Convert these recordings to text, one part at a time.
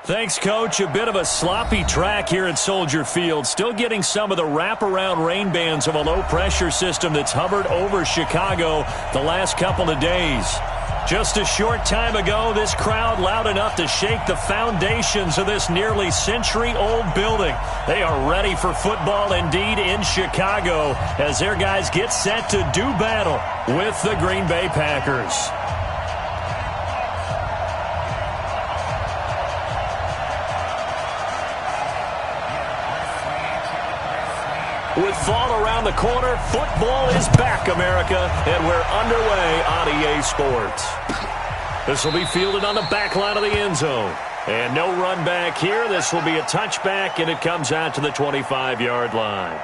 Thanks, Coach. A bit of a sloppy track here at Soldier Field. Still getting some of the wraparound rain bands of a low-pressure system that's hovered over Chicago the last couple of days. Just a short time ago, this crowd loud enough to shake the foundations of this nearly century-old building. They are ready for football indeed in Chicago as their guys get set to do battle with the Green Bay Packers. With fall around the corner, football is back, America, and we're underway on EA Sports. This will be fielded on the back line of the end zone. And no run back here. This will be a touchback, and it comes out to the 25-yard line.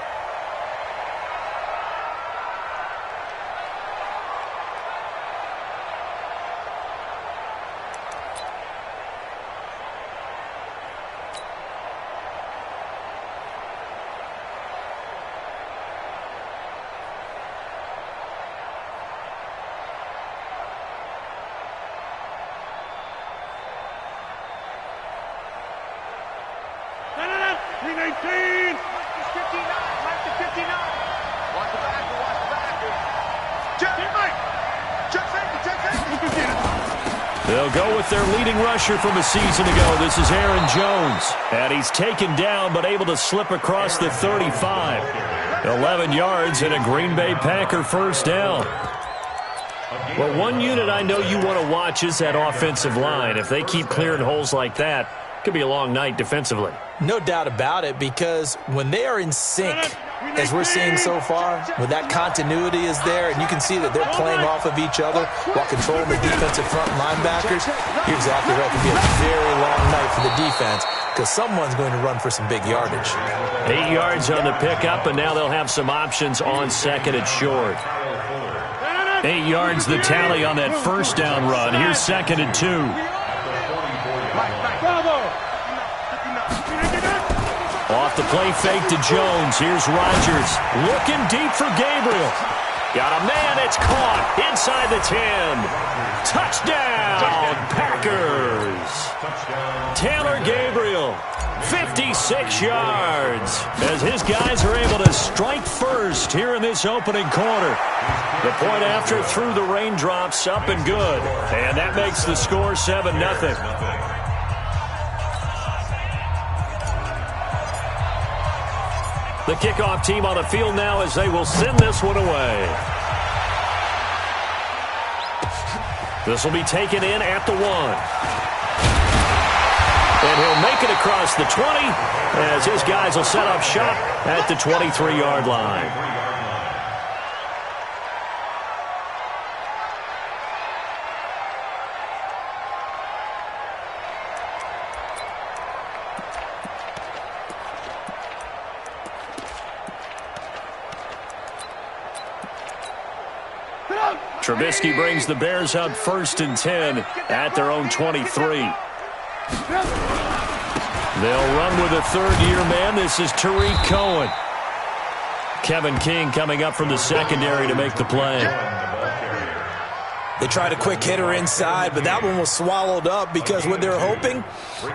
They'll go with their leading rusher from a season ago. This is Aaron Jones. And he's taken down but able to slip across the 35. 11 yards and a Green Bay Packer first down. Well, one unit I know you want to watch is that offensive line. If they keep clearing holes like that, it could be a long night defensively. No doubt about it, because when they are in sync, as we're seeing so far, when that continuity is there and you can see that they're playing off of each other while controlling the defensive front linebackers, you're exactly right. It could be a very long night for the defense because someone's going to run for some big yardage. 8 yards on the pickup, and now they'll have some options on second and short. 8 yards the tally on that first down run. Here's second and 2. Off the play fake to Jones. Here's Rodgers looking deep for Gabriel. Got a man. It's caught inside the 10. Touchdown, Packers. Taylor Gabriel, 56 yards, as his guys are able to strike first here in this opening quarter. The point after through the raindrops, up and good. And that makes the score 7-0. The kickoff team on the field now as they will send this one away. This will be taken in at the 1. And he'll make it across the 20 as his guys will set up shop at the 23-yard line. Trubisky brings the Bears up 1st and 10 at their own 23. They'll run with a third-year man. This is Tariq Cohen. Kevin King coming up from the secondary to make the play. They tried a quick hitter inside, but that one was swallowed up because what they're hoping,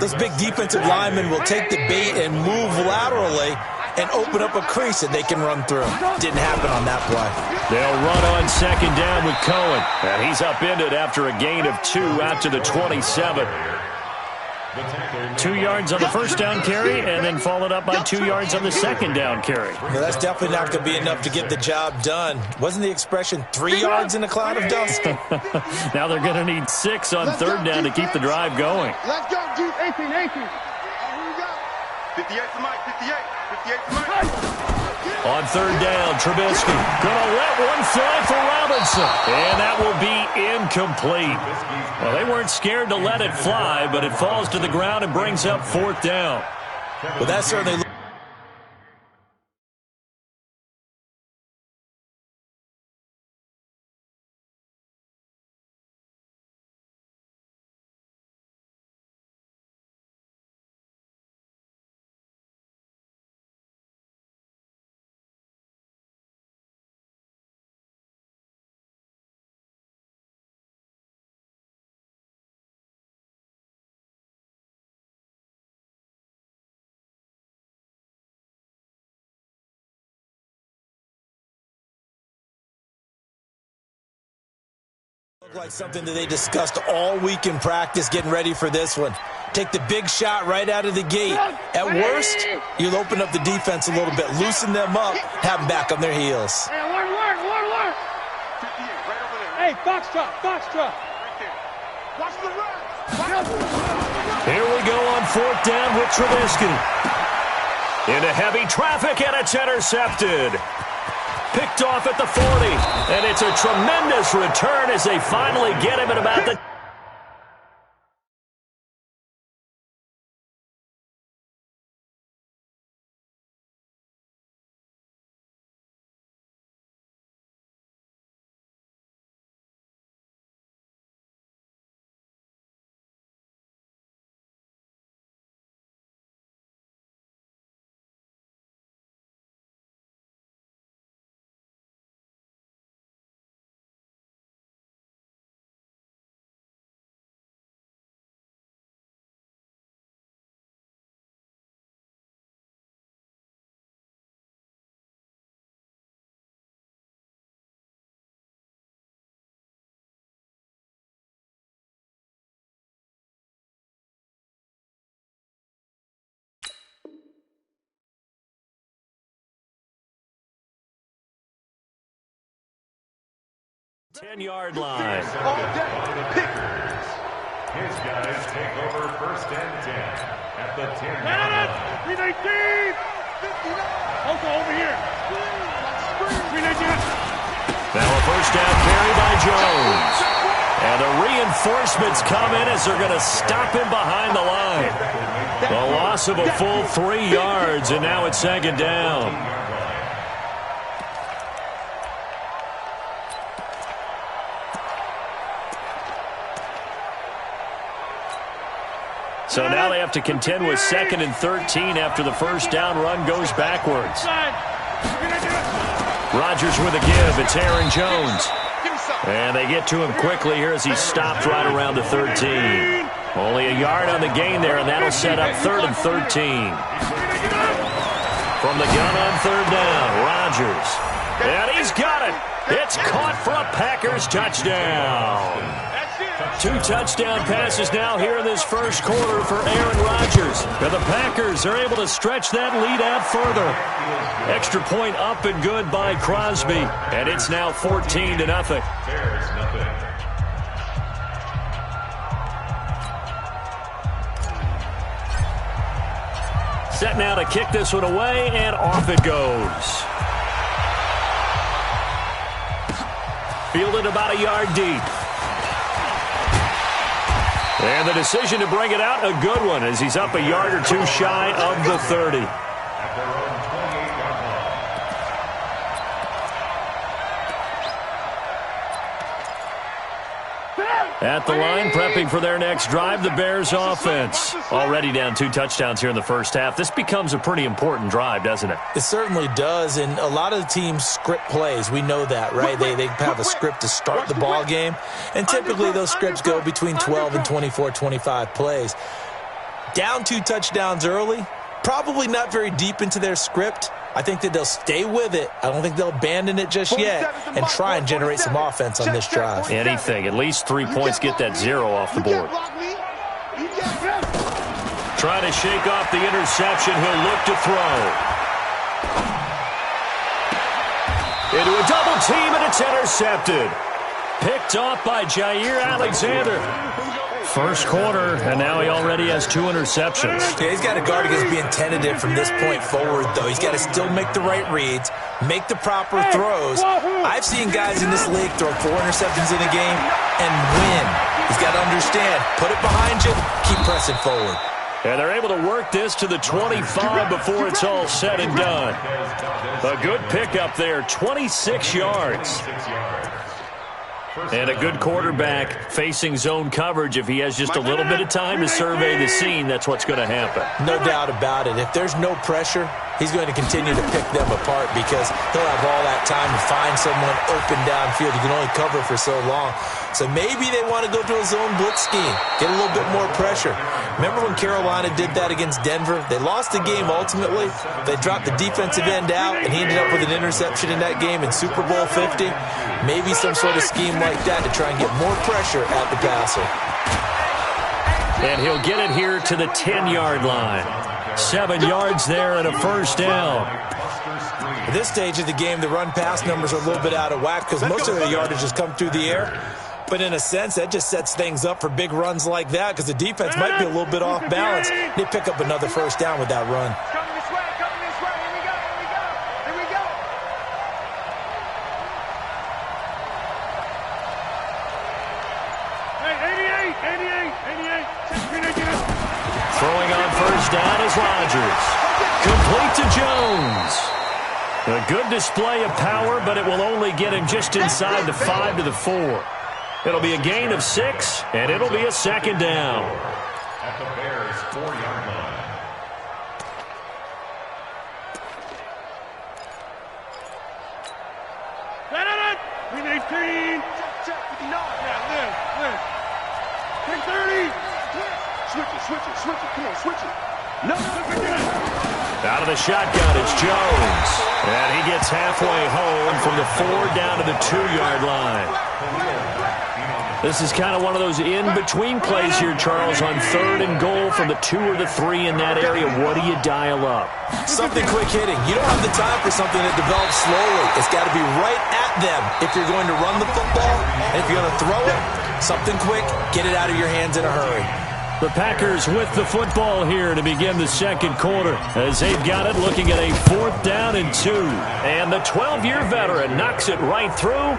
those big defensive linemen will take the bait and move laterally and open up a crease that they can run through. Didn't happen on that play. They'll run on second down with Cohen. And he's upended after a gain of 2 out to the 27. 2 yards on the first down carry and then followed up by 2 yards on the second down carry. Well, that's definitely not going to be enough to get the job done. Wasn't the expression 3 yards in a cloud of dust? Now they're going to need 6 on third down to keep the drive going. Let's go, G. 18. 58 to Mike, 58. 58 to Mike. On third down, Trubisky going to let one fly for Robinson. And that will be incomplete. Well, they weren't scared to let it fly, but it falls to the ground and brings up 4th down. Well, that certainly Looked like something that they discussed all week in practice getting ready for this one. Take the big shot right out of the gate. At worst, you'll open up the defense a little bit, loosen them up, have them back on their heels. Hey, work. 58, right over there. Hey, box drop. Right there. Watch the run. Here we go on 4th down with Trubisky. Into heavy traffic, and it's intercepted. Picked off at the 40, and it's a tremendous return as they finally get him at about the... Ten-yard line. His guys take over 1st and 10 at the 10-yard line. 319! Also over here. 319. Now a 1st down carry by Jones. And the reinforcements come in as they're going to stop him behind the line. The loss of a full 3 yards, and now it's 2nd down. So now they have to contend with 2nd and 13 after the 1st down run goes backwards. Rodgers with a give. It's Aaron Jones. And they get to him quickly here as he stopped right around the 13. Only a yard on the gain there, and that'll set up 3rd and 13. From the gun on 3rd down, Rodgers. And he's got it. It's caught for a Packers touchdown. 2 touchdown passes now here in this 1st quarter for Aaron Rodgers. And the Packers are able to stretch that lead out further. Extra point up and good by Crosby. And it's now 14-0. Set now to kick this one away, and off it goes. Fielded about a yard deep. And the decision to bring it out, a good one, as he's up a yard or 2 shy of the 30. At the line, prepping for their next drive, the Bears offense. Already down 2 touchdowns here in the 1st half. This becomes a pretty important drive, doesn't it? It certainly does, and a lot of the teams script plays. We know that, right? They have a script to start the ball game, and typically those scripts go between 12 and 24, 25 plays. Down 2 touchdowns early, probably not very deep into their script. I think that they'll stay with it. I don't think they'll abandon it just yet and try and generate some offense on this drive. Anything. At least 3 points, get that 0 off the board. Trying to shake off the interception. He'll look to throw. Into a double team, and it's intercepted. Picked off by Jair Alexander. 1st quarter, and now he already has 2 interceptions. Yeah, he's got to guard against being tentative from this point forward, though. He's got to still make the right reads, make the proper throws. I've seen guys in this league throw 4 interceptions in a game and win. He's got to understand, put it behind you, keep pressing forward. And they're able to work this to the 25 before it's all said and done. A good pickup there, 26 yards. And a good quarterback facing zone coverage. If he has just a little bit of time to survey the scene, that's what's going to happen. No doubt about it. If there's no pressure, he's going to continue to pick them apart because he'll have all that time to find someone open downfield. You can only cover for so long. So maybe they want to go to a zone blitz scheme, get a little bit more pressure. Remember when Carolina did that against Denver? They lost the game ultimately. They dropped the defensive end out, and he ended up with an interception in that game in Super Bowl 50. Maybe some sort of scheme like that to try and get more pressure at the passer. And he'll get it here to the 10-yard line. 7 yards there and a first down. At this stage of the game, the run-pass numbers are a little bit out of whack because most of the yardage has come through the air. But in a sense, that just sets things up for big runs like that because the defense might be a little bit off balance. They pick up another first down with that run. Coming this way, here we go, here we go. Hey, 88. Throwing on first down is Rodgers. Complete to Jones. A good display of power, but it will only get him just inside the 5 to the 4. It'll be a gain of 6, and it'll be a second down. At the Bears' 4-yard line. We need green. Check. Now, live. 10-30. Switch it. Come on, switch it. No. Out of the shotgun, it's Jones. And he gets halfway home from the 4 down to the 2-yard line. This is kind of one of those in-between plays here, Charles, on 3rd and goal from the 2 or the 3 in that area. What do you dial up? Something quick hitting. You don't have the time for something that develops slowly. It's got to be right at them if you're going to run the football. And if you're going to throw it, something quick, get it out of your hands in a hurry. The Packers with the football here to begin the second quarter as they've got it looking at a 4th down and 2. And the 12-year veteran knocks it right through.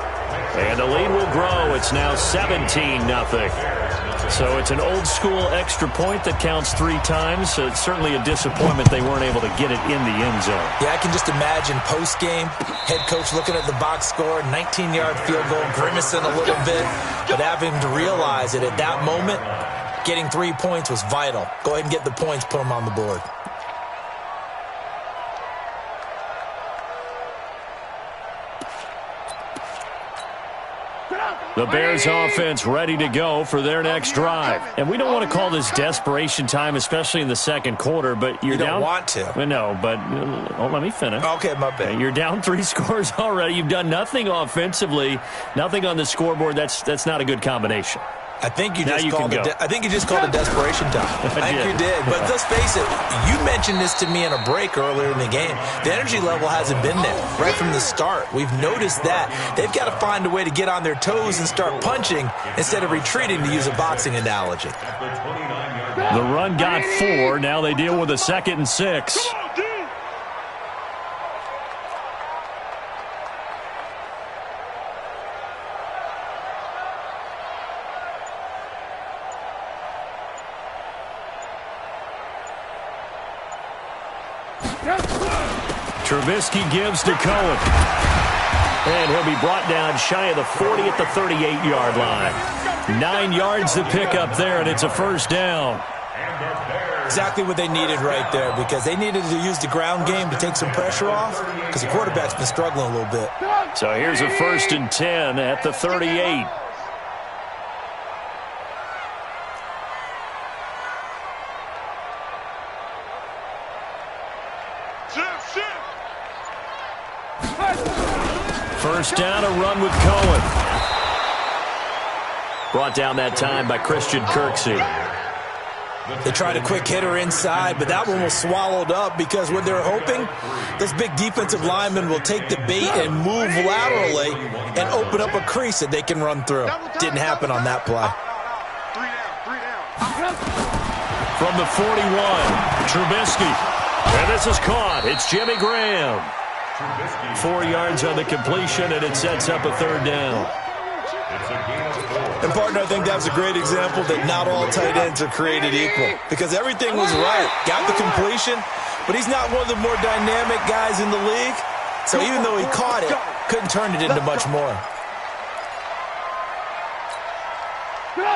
And the lead will grow. It's now 17-0. So it's an old-school extra point that counts 3 times. So it's certainly a disappointment they weren't able to get it in the end zone. Yeah, I can just imagine post-game, head coach looking at the box score, 19-yard field goal, grimacing a little bit, but having to realize that at that moment, getting 3 points was vital. Go ahead and get the points, put them on the board. The Bears offense ready to go for their next drive. And we don't want to call this desperation time, especially in the second quarter, but you're down. You don't want to. Well, no, but let me finish. Okay, my bad. You're down 3 scores already. You've done nothing offensively, nothing on the scoreboard. That's not a good combination. I think you just called it a desperation time. I think you did. But let's face it, you mentioned this to me in a break earlier in the game. The energy level hasn't been there right from the start. We've noticed that. They've got to find a way to get on their toes and start punching instead of retreating, to use a boxing analogy. The run got 4. Now they deal with a 2nd and 6. Trubisky gives to Cohen. And he'll be brought down shy of the 40 at the 38-yard line. 9 yards to pick up there, and it's a first down. Exactly what they needed right there, because they needed to use the ground game to take some pressure off, because the quarterback's been struggling a little bit. So here's a 1st and 10 at the 38. First down, a run with Cohen. Brought down that time by Christian Kirksey. They tried a quick hitter inside, but that one was swallowed up because what they're hoping, this big defensive lineman will take the bait and move laterally and open up a crease that they can run through. Didn't happen on that play. From the 41, Trubisky. And this is caught. It's Jimmy Graham. 4 yards on the completion, and it sets up a 3rd down. And, partner, I think that's a great example that not all tight ends are created equal, because everything was right. Got the completion, but he's not one of the more dynamic guys in the league. So even though he caught it, couldn't turn it into much more.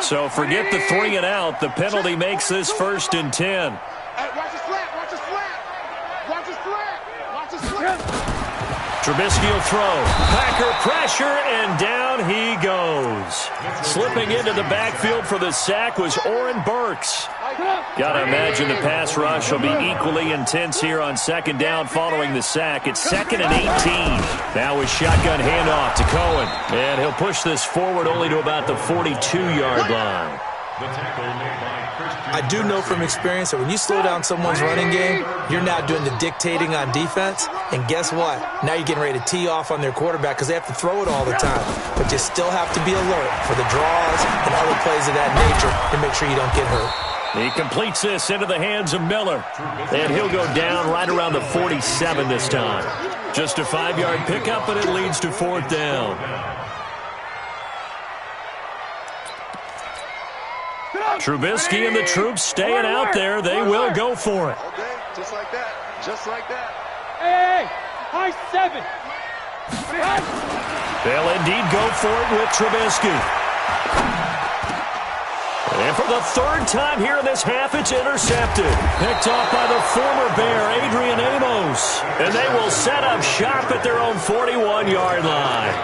So forget the 3 and out. The penalty makes this 1st and 10. Hey, watch his flat. Watch his flat. Watch his flat. Trubisky will throw. Packer pressure, and down he goes. Slipping into the backfield for the sack was Oren Burks. Got to imagine the pass rush will be equally intense here on second down following the sack. It's 2nd and 18. Now with shotgun handoff to Cohen. And he'll push this forward only to about the 42-yard line. I do know from experience that when you slow down someone's running game, you're now doing the dictating on defense. And guess what? Now you're getting ready to tee off on their quarterback because they have to throw it all the time. But you still have to be alert for the draws and other plays of that nature to make sure you don't get hurt. He completes this into the hands of Miller. And he'll go down right around the 47 this time. Just a 5-yard pickup, and it leads to 4th down. Trubisky and the troops staying out there. They will go for it. Just like that. Just like that. Hey, high 7. They'll indeed go for it with Trubisky. And for the 3rd time here in this half, it's intercepted. Picked off by the former Bear, Adrian Amos. And they will set up shop at their own 41-yard line.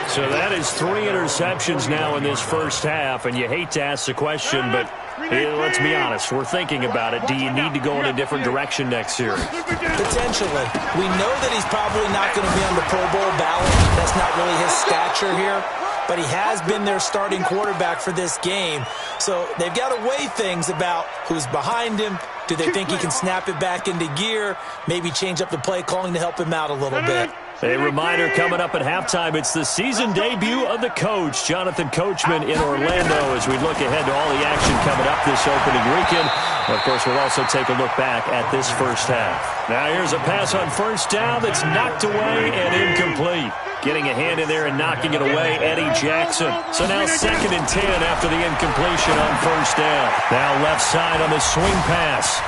So that is 3 interceptions now in this first half, and you hate to ask the question, but let's be honest, we're thinking about it. Do you need to go in a different direction next series? Potentially. We know that he's probably not going to be on the Pro Bowl ballot. That's not really his stature here. But he has been their starting quarterback for this game. So they've got to weigh things about who's behind him. Do they think he can snap it back into gear? Maybe change up the play calling to help him out a little bit. A reminder coming up at halftime, it's the season debut of the coach, Jonathan Coachman in Orlando, as we look ahead to all the action coming up this opening weekend. Of course, we'll also take a look back at this first half. Now here's a pass on first down that's knocked away and incomplete. Getting a hand in there and knocking it away, Eddie Jackson. So now 2nd and 10 after the incompletion on first down. Now left side on the swing pass.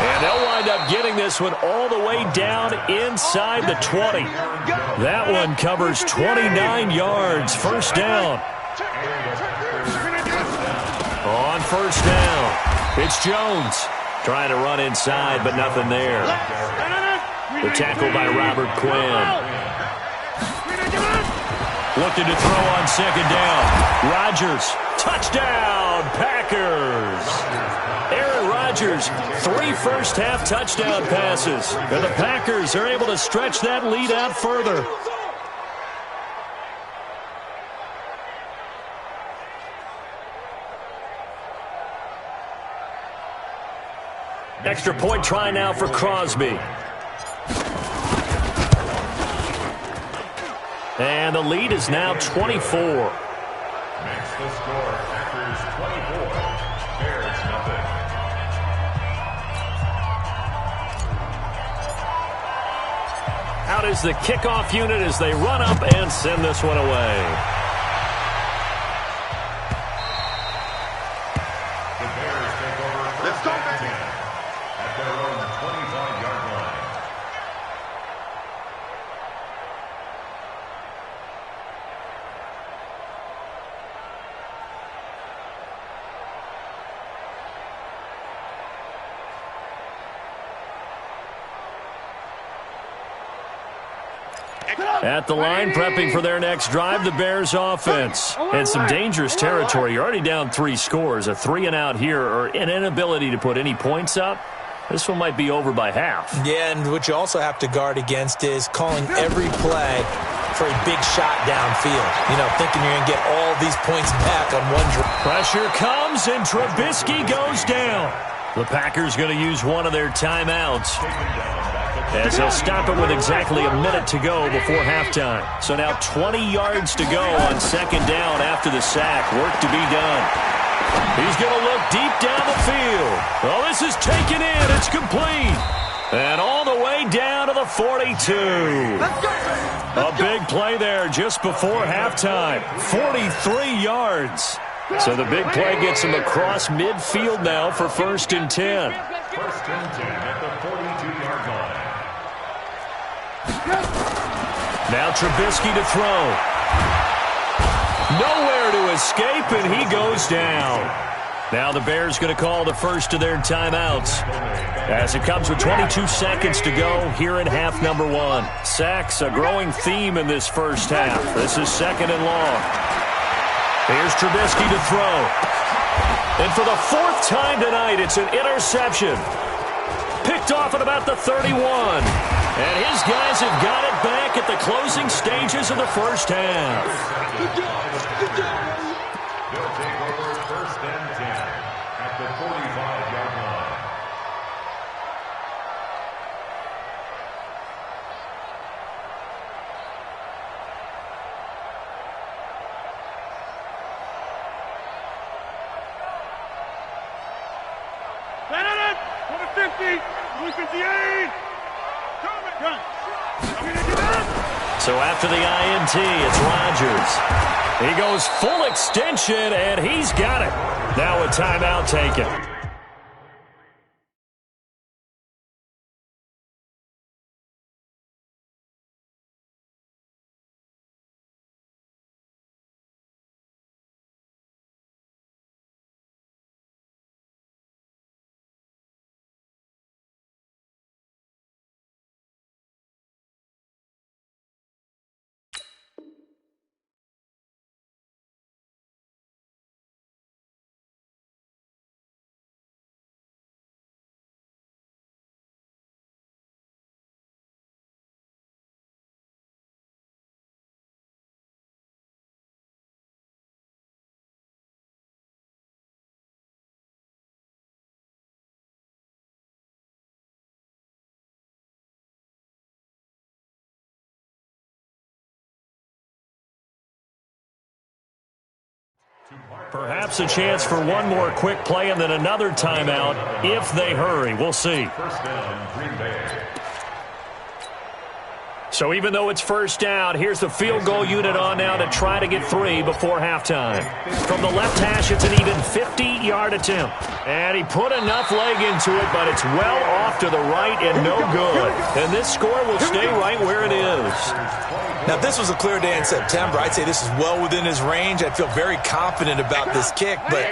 And they'll wind up getting this one all the way down inside the 20. That one covers 29 yards. First down. On first down, it's Jones. Trying to run inside, but nothing there. The tackle by Robert Quinn. Looking to throw on second down. Rodgers. Touchdown, Packers. Aaron Rodgers, 3 first-half touchdown passes. And the Packers are able to stretch that lead out further. Extra point try now for Crosby. And the lead is now 24. Makes the score Packers 24, Bears nothing. Out is the kickoff unit as they run up and send this one away. The Bears take over first and 10 at their own 25-yard line. At the line, prepping for their next drive, the Bears offense. And some dangerous territory. You're already down 3 scores. A 3-and-out here, or an inability to put any points up. This one might be over by half. Yeah, and what you also have to guard against is calling every play for a big shot downfield. You know, thinking you're going to get all these points back on one drive. Pressure comes, and Trubisky goes down. The Packers going to use one of their timeouts, as they'll stop it with exactly a minute to go before halftime. So now 20 yards to go on second down after the sack. Work to be done. He's going to look deep down the field. Well, this is taken in. It's complete. And all the way down to the 42. A big play there just before halftime. 43 yards. So the big play gets him across midfield now for 1st and 10. 1st and 10 at the 42-yard line. Now Trubisky to throw. Nowhere to escape, and he goes down. Now the Bears going to call the first of their timeouts as it comes with 22 seconds to go here in half number 1. Sacks, a growing theme in this first half. This is 2nd and long. Here's Trubisky to throw. And for the 4th time tonight, it's an interception. Picked off at about the 31. And his guys have got it back at the closing stages of the first half. They'll take over 1st and 10 at the 45-yard line. Stand on the 50, 58. So after the INT, it's Rodgers. He goes full extension, and he's got it. Now a timeout taken. Perhaps a chance for one more quick play and then another timeout if they hurry. We'll see. First down, Green Bay. So even though it's first down, here's the field goal unit on now to try to get 3 before halftime. From the left hash, it's an even 50-yard attempt. And he put enough leg into it, but it's well off to the right and no good. And this score will stay right where it is. Now, if this was a clear day in September, I'd say this is well within his range. I'd feel very confident about this kick, but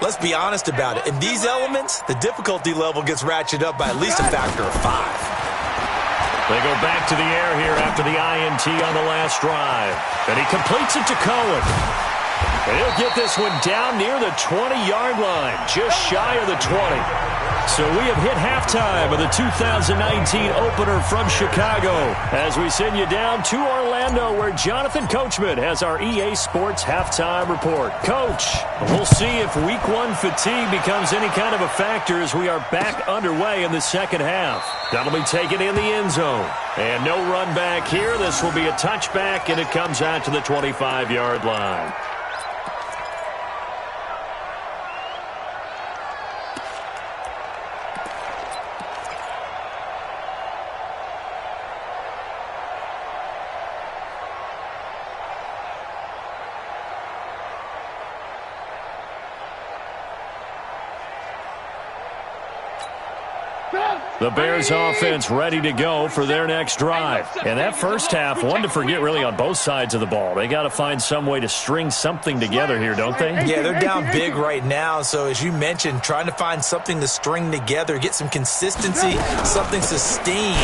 let's be honest about it. In these elements, the difficulty level gets ratcheted up by at least a factor of 5. They go back to the air here after the INT on the last drive. And he completes it to Cohen. And he'll get this one down near the 20-yard line, just shy of the 20. So we have hit halftime of the 2019 opener from Chicago as we send you down to Orlando where Jonathan Coachman has our EA Sports halftime report. Coach, we'll see if week 1 fatigue becomes any kind of a factor as we are back underway in the second half. That'll be taken in the end zone. And no run back here. This will be a touchback, and it comes out to the 25-yard line. The Bears offense ready to go for their next drive. And that first half, one to forget really on both sides of the ball. They got to find some way to string something together here, don't they? Yeah, they're down big right now. So as you mentioned, trying to find something to string together, get some consistency, something sustained,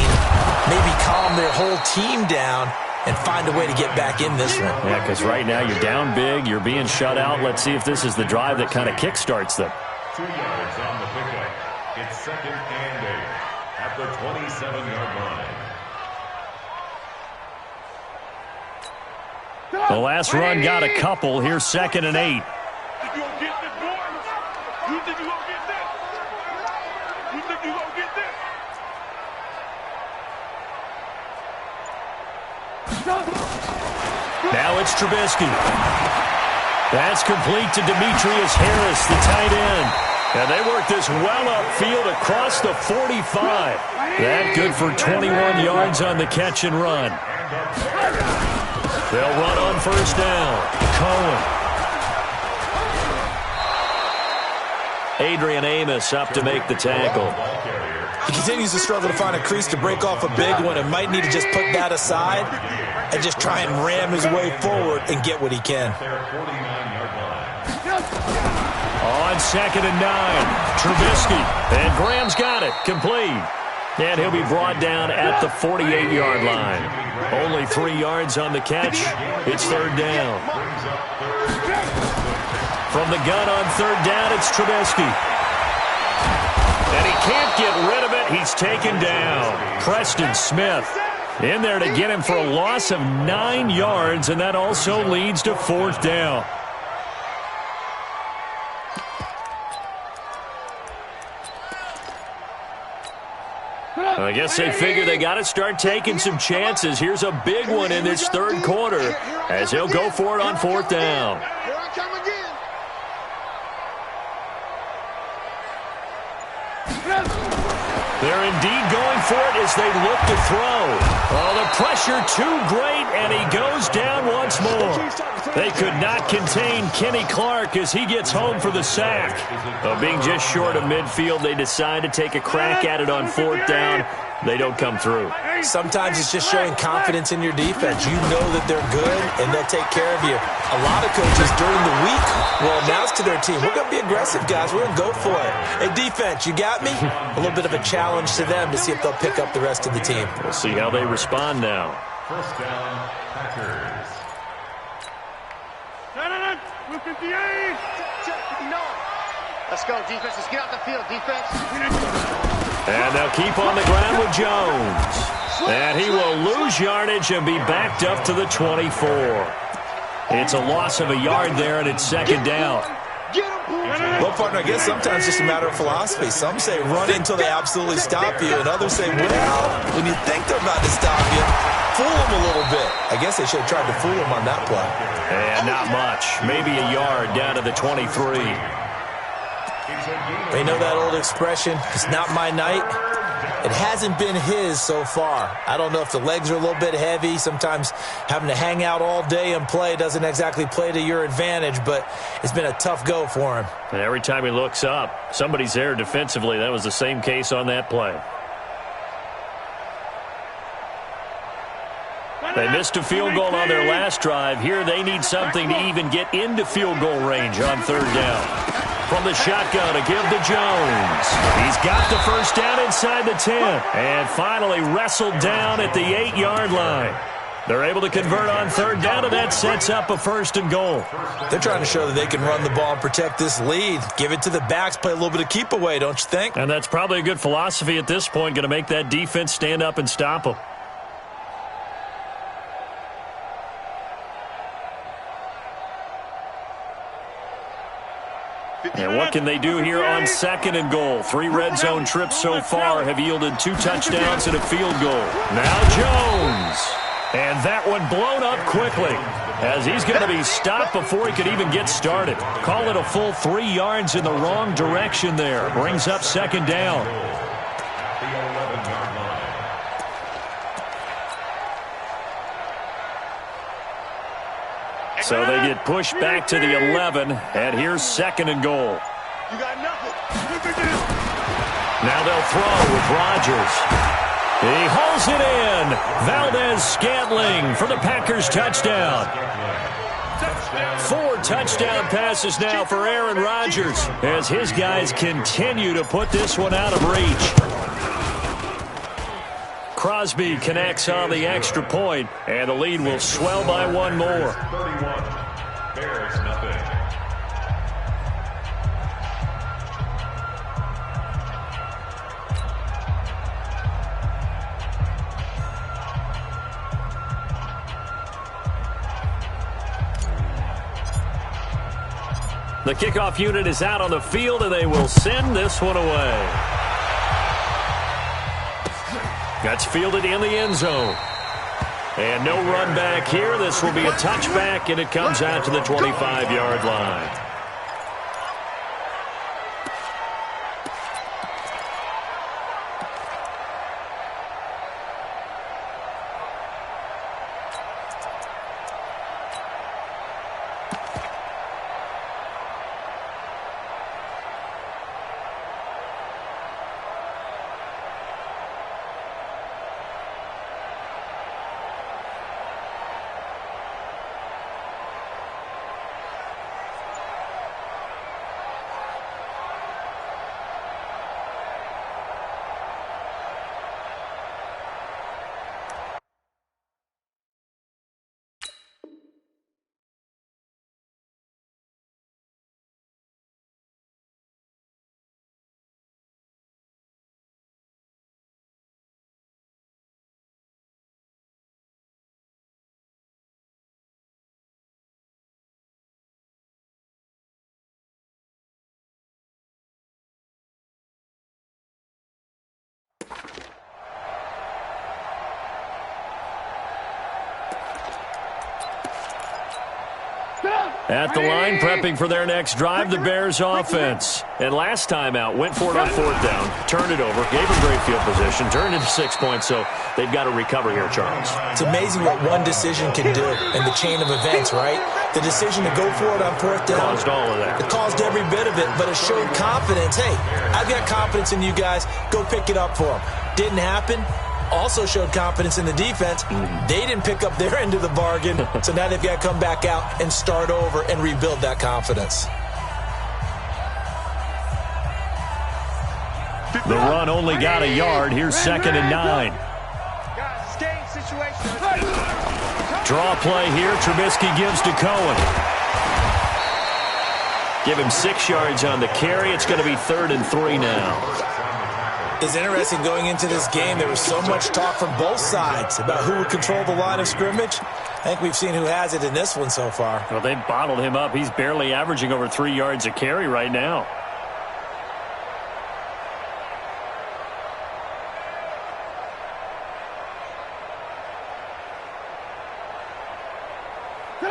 maybe calm their whole team down and find a way to get back in this one. Yeah, because right now you're down big, you're being shut out. Let's see if this is the drive that kind of kickstarts them. 2 yards on the pickup. It's 2nd and 8 at the 27-yard line. The last run got a couple. Here's 2nd and 8. You gonna get this, boy? You think you gonna get this? You think you gonna get this? Now it's Trubisky. That's complete to Demetrius Harris, the tight end. And they work this well upfield across the 45. That good for 21 yards on the catch and run. They'll run on first down. Cohen. Adrian Amos up to make the tackle. He continues to struggle to find a crease to break off a big one and might need to just put that aside and just try and ram his way forward and get what he can. On 2nd and 9, Trubisky. And Graham's got it. Complete. And he'll be brought down at the 48-yard line. Only 3 yards on the catch. It's 3rd down. From the gun on 3rd down, it's Trubisky. And he can't get rid of it. He's taken down. Preston Smith in there to get him for a loss of 9 yards, and that also leads to 4th down. I guess they figure they got to start taking some chances. Here's a big one in this 3rd quarter as he'll go for it on 4th down. Here I come again. They're indeed going for it as they look to throw. Oh, the pressure too great, and he goes down once more. They could not contain Kenny Clark as he gets home for the sack. Being just short of midfield, they decide to take a crack at it on 4th down. They don't come through. Sometimes it's just showing confidence in your defense. You know that they're good, and they'll take care of you. A lot of coaches during the week will announce to their team, we're going to be aggressive, guys. We're going to go for it. Hey, defense, you got me? A little bit of a challenge to them to see if they'll pick up the rest of the team. We'll see how they respond now. 1st down, Packers. Move 58. Let's go, defense. Let's get out the field, defense. And they'll keep on the ground with Jones. And he will lose yardage and be backed up to the 24. It's a loss of a yard there, and it's 2nd down. Well, partner, I guess sometimes it's just a matter of philosophy. Some say run until they absolutely stop you, and others say, well, when you think they're about to stop you, fool them a little bit. I guess they should have tried to fool them on that play. And not much. Maybe a yard down to the 23. They know that old expression, it's not my night. It hasn't been his so far. I don't know if the legs are a little bit heavy. Sometimes having to hang out all day and play doesn't exactly play to your advantage, but it's been a tough go for him. And every time he looks up, somebody's there defensively. That was the same case on that play. They missed a field goal on their last drive. Here they need something to even get into field goal range on 3rd down. From the shotgun to give to Jones. He's got the 1st down inside the 10. And finally wrestled down at the 8-yard line. They're able to convert on 3rd down, and that sets up a 1st and goal. They're trying to show that they can run the ball and protect this lead. Give it to the backs, play a little bit of keep away, don't you think? And that's probably a good philosophy at this point, going to make that defense stand up and stop them. And what can they do here on 2nd and goal? 3 red zone trips so far have yielded 2 touchdowns and a field goal. Now Jones. And that one blown up quickly as he's going to be stopped before he could even get started. Call it a full 3 yards in the wrong direction there. Brings up 2nd down. So they get pushed back to the 11, and here's 2nd and goal. You got nothing. Now they'll throw with Rodgers. He hauls it in. Valdez-Scantling for the Packers touchdown. 4 touchdown passes now for Aaron Rodgers as his guys continue to put this one out of reach. Crosby connects on the extra point, and the lead will swell by 1 more. 31. Bears nothing. The kickoff unit is out on the field, and they will send this one away. That's fielded in the end zone. And no run back here. This will be a touchback, and it comes out to the 25-yard line. At the line, prepping for their next drive, the Bears offense. And last time out, went for it on fourth down, turned it over, gave them great field position, turned into 6 points, so they've got to recover here, Charles. It's amazing what one decision can do in the chain of events, right? The decision to go for it on fourth down. Caused all of that. It caused every bit of it, but it showed confidence. Hey, I've got confidence in you guys. Go pick it up for them. Didn't happen. Also showed confidence in the defense. They didn't pick up their end of the bargain, so now they've got to come back out and start over and rebuild that confidence. The run only got a yard. Here's 2nd and 9. Draw play here. Trubisky gives to Cohen. Give him 6 yards on the carry. It's going to be 3rd and 3 now. It's interesting going into this game. There was so much talk from both sides about who would control the line of scrimmage. I think we've seen who has it in this one so far. Well, they've bottled him up. He's barely averaging over 3 yards a carry right now.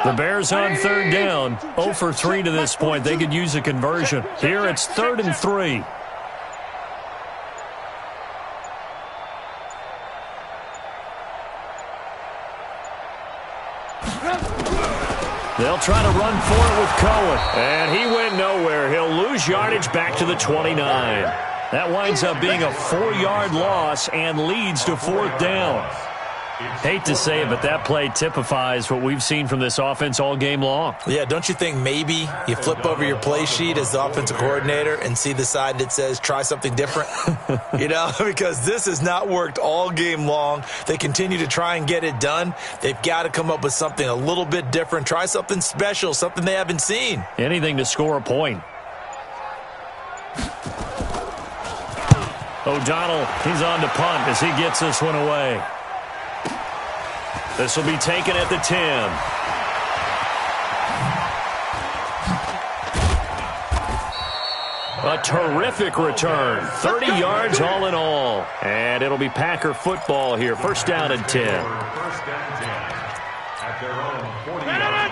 The Bears on 3rd down. 0 for 3 to this point. They could use a conversion. Here it's 3rd and 3. They'll try to run for it with Cohen. And he went nowhere. He'll lose yardage back to the 29. That winds up being a 4-yard loss and leads to 4th down. Hate to say it, but that play typifies what we've seen from this offense all game long. Yeah, don't you think maybe you flip over your play sheet as the offensive coordinator and see the side that says try something different? Because this has not worked all game long. They continue to try and get it done. They've got to come up with something a little bit different. Try something special, something they haven't seen. Anything to score a point. O'Donnell, he's on to punt as he gets this one away. This will be taken at the 10. A terrific return. 30 yards all in all. And it'll be Packer football here. 1st down and 10.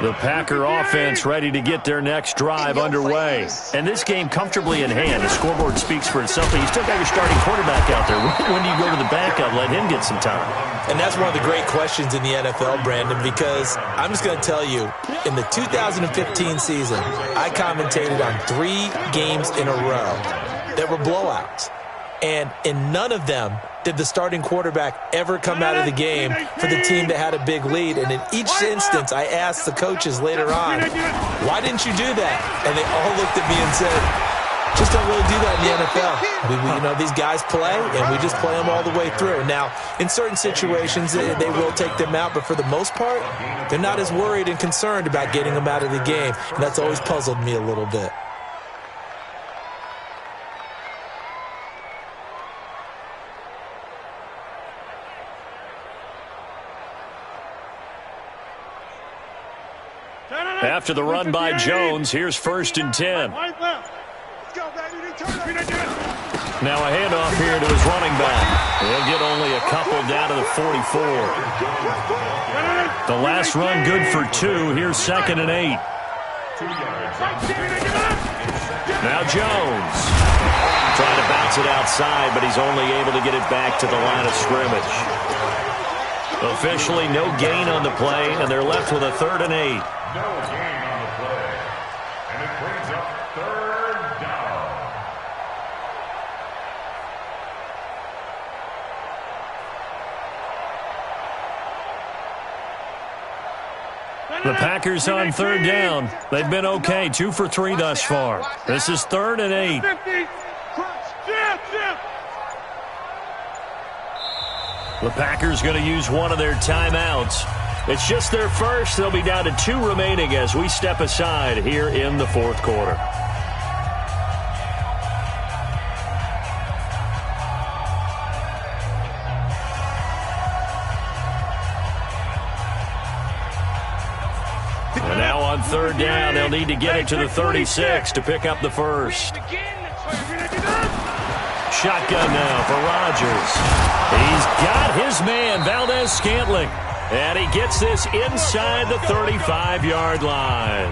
The Packer offense ready to get their next drive underway. And this game comfortably in hand. The scoreboard speaks for itself. But you still got your starting quarterback out there. When do you go to the backup? Let him get some time. And that's one of the great questions in the NFL, Brandon, because I'm just going to tell you, in the 2015 season, I commentated on 3 games in a row that were blowouts. And in none of them did the starting quarterback ever come out of the game for the team that had a big lead. And in each instance, I asked the coaches later on, why didn't you do that? And they all looked at me and said, just don't really do that in the NFL. These guys play, and we just play them all the way through. Now, in certain situations, they will take them out, but for the most part, they're not as worried and concerned about getting them out of the game. And that's always puzzled me a little bit. After the run by Jones, here's 1st and 10. Now a handoff here to his running back. He'll get only a couple down to the 44. The last run good for 2. Here's 2nd and 8. Now Jones. Trying to bounce it outside, but he's only able to get it back to the line of scrimmage. Officially no gain on the play, and they're left with a 3rd and 8. No gain on the play. And it brings up 3rd down. The Packers on 3rd down. They've been okay. 2 for 3 thus far. This is 3rd and 8. The Packers going to use one of their timeouts. It's just their first. They'll be down to 2 remaining as we step aside here in the 4th quarter. And now on 3rd down, they'll need to get it to the 36 to pick up the first. Shotgun now for Rodgers. He's got his man, Valdez-Scantling. And he gets this inside the 35-yard line.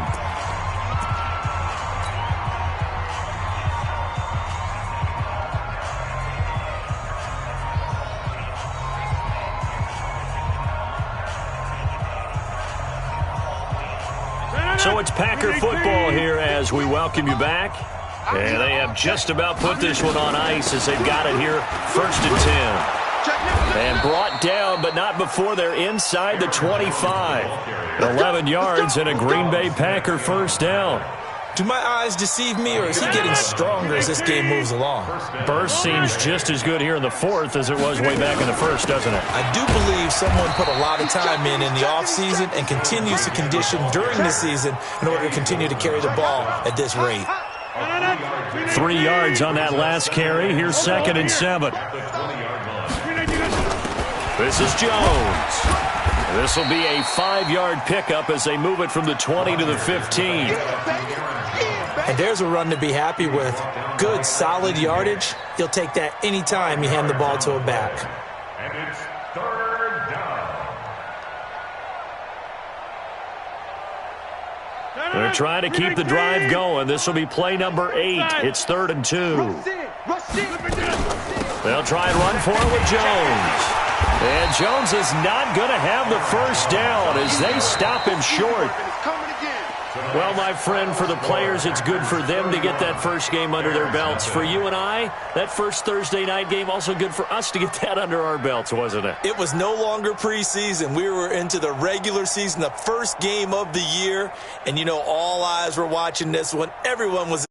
So it's Packer football here as we welcome you back. And they have just about put this one on ice as they've got it here, 1st and 10. And brought down, but not before they're inside the 25. 11 yards and a Green Bay Packer first down. Do my eyes deceive me, or is he getting stronger as this game moves along? Burst seems just as good here in the 4th as it was way back in the 1st, doesn't it? I do believe someone put a lot of time in the offseason and continues to condition during the season in order to continue to carry the ball at this rate. 3 yards on that last carry. Here's 2nd and 7. This is Jones. This will be a 5-yard pickup as they move it from the 20 to the 15. And there's a run to be happy with. Good, solid yardage. He'll take that anytime you hand the ball to a back. And it's 3rd down. They're trying to keep the drive going. This will be play number 8. It's 3rd and 2. They'll try and run for it with Jones. And Jones is not going to have the first down as they stop him short. Well, my friend, for the players, it's good for them to get that first game under their belts. For you and I, that first Thursday night game, also good for us to get that under our belts, wasn't it? It was no longer preseason. We were into the regular season, the first game of the year. And, you know, all eyes were watching this one. Everyone was